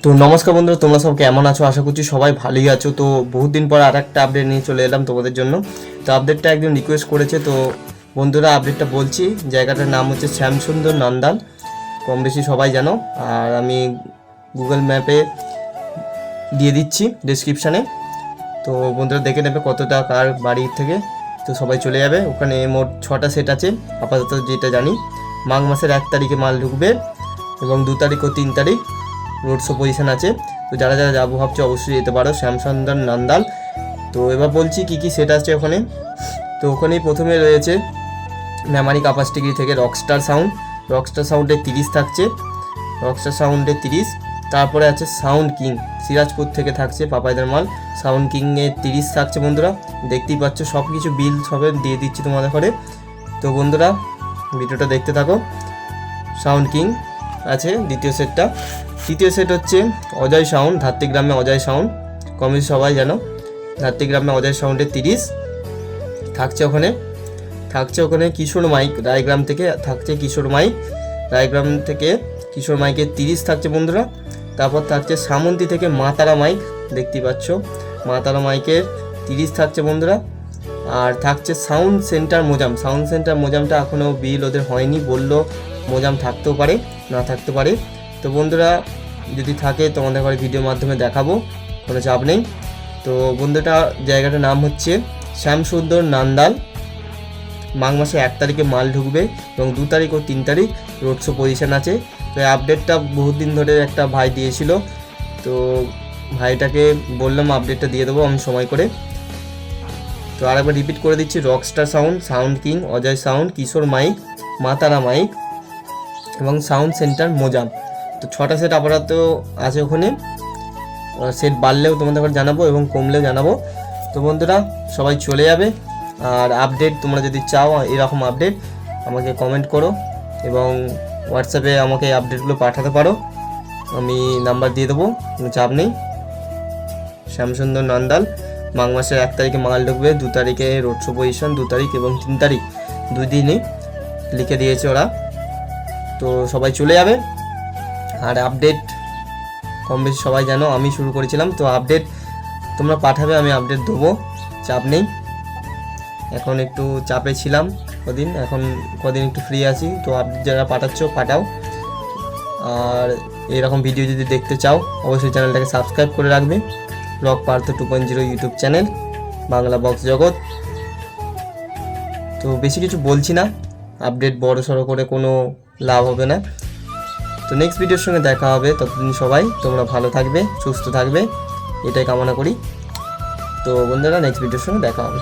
তো নমস্কার বন্ধুরা, তোমরা সব কেমন আছো? আশা করছি সবাই ভালোই আছো। তো বহুত দিন পর আর একটা আপডেট নিয়ে চলে এলাম তোমাদের জন্য। তো আপডেটটা একজন রিকোয়েস্ট করেছে, তো বন্ধুরা আপডেটটা বলছি। জায়গাটার নাম হচ্ছে শ্যামসুন্দর নন্দাল, কম বেশি সবাই জানো। আর আমি গুগল ম্যাপে দিয়ে দিচ্ছি ডেসক্রিপশানে। তো বন্ধুরা দেখে নেবে কতটা কার বাড়ি থেকে। তো সবাই চলে যাবে ওখানে। মোট 6টা সেট আছে আপাতত যেটা জানি। মাঘ মাসের 1 তারিখে মাল ঢুকবে এবং 2 তারিখ ও 3 তারিখ রোড শো পজিশন আছে। তো যারা যারা যাবো ভাবছো অবশ্যই যেতে পারো শ্যামসুন্দর নন্দাল। তো এবার বলছি কী কী সেট আছে ওখানে। তো ওখানেই প্রথমে রয়েছে মেমারি কাপাসিটি থেকে রকস্টার সাউন্ড। রকস্টার সাউন্ডে 30 থাকছে, রকস্টার সাউন্ডে 30। তারপরে আছে সাউন্ড কিং, সিরাজপুর থেকে থাকছে পাপাইদার মাল। সাউন্ড কিংয়ে 30 থাকছে বন্ধুরা, দেখতেই পাচ্ছ। সব কিছু বিল সবে দিয়ে দিচ্ছি তোমাদের ঘরে। তো বন্ধুরা ভিডিওটা দেখতে থাকো। সাউন্ড কিং আছে দ্বিতীয় সেটটা। তৃতীয় সেট হচ্ছে অজয় সাউন্ড, ধাত্রীগ্রামে অজয় সাউন্ড, কম বেশি সবাই জানো। ধাত্রীগ্রামে অজয় সাউন্ডে 30 থাকছে ওখানে। ওখানে কিশোর মাইক, রায়গ্রাম থেকে থাকছে কিশোর মাইক। রায়গ্রাম থেকে কিশোর মাইকের 30 থাকছে বন্ধুরা। তারপর থাকছে সামন্তি থেকে মাতারা মাইক, দেখতেই পাচ্ছ। মাতারা মাইকের 30 থাকছে বন্ধুরা। আর থাকছে sound centre Mojam. Sound centre মোজামটা এখনও বিল ওদের হয়নি, বললো মোজাম থাকতেও পারে না থাকতে পারে। তো বন্ধুরা যদি থাকে তোমাদের ঘরে ভিডিওর মাধ্যমে দেখাবো, কোনো চাপ নেই। তো বন্ধুটা জায়গাটার নাম হচ্ছে শ্যামসুন্দর নন্দাল। মাঘ মাসে 1 তারিখে মাল ঢুকবে এবং 2 তারিখ ও 3 তারিখ রোড শো পজিশন আছে। তো এই আপডেটটা বহুত দিন ধরে একটা ভাই দিয়েছিল, তো ভাইটাকে বললাম আপডেটটা দিয়ে দেবো আমি সময় করে। তো আরেকবার রিপিট করে দিচ্ছি, rockstar sound, sound king, Ajay sound, Kishore mike, Matara mike এবং সাউন্ড সেন্টার মোজাম। তো 6টা সেট আপাতত আছে ওখানে। সেট বাড়লেও তোমাদের ঘরে জানাবো এবং কমলেও জানাবো। তো বন্ধুরা সবাই চলে যাবে। আর আপডেট তোমরা যদি চাও এরকম আপডেট আমাকে কমেন্ট করো এবং হোয়াটসঅ্যাপে আমাকে আপডেটগুলো পাঠাতে পারো, আমি নাম্বার দিয়ে দেবো, কোনো চাপ নেই। শ্যামসুন্দর নন্দাল মাঘ মাসের 1 তারিখে মাল ঢুকবে, 2 তারিখে রোড শো পজিশন, 2 তারিখ এবং 3 তারিখ 2 দিনই লিখে দিয়েছে ওরা। তো সবাই চলে যাবে। আর আপডেট কম বেশি সবাই জানো, আমি শুরু করেছিলাম। তো আপডেট তোমরা পাঠাবে, আমি আপডেট দেবো, চাপ নেই। এখন একটু চাপে ছিলাম কদিন, এখন কদিন একটু ফ্রি আছি। তো আপডেট যারা পাঠাচ্ছ পাঠাও। আর এরকম ভিডিও যদি দেখতে চাও অবশ্যই চ্যানেলটাকে সাবস্ক্রাইব করে রাখবে। Blog Partha 2.0 YouTube channel, Bangla box জগৎ। তো বেশি কিছু বলছি না, আপডেট বড় সড়ো করে কোনো লাভ হবে না। তো নেক্সট ভিডিওর সঙ্গে দেখা হবে। ততদিন সবাই তোমরা ভালো থাকবে, সুস্থ থাকবে, এটাই কামনা করি। তো বন্ধুরা নেক্সট ভিডিওর সঙ্গে দেখা হবে।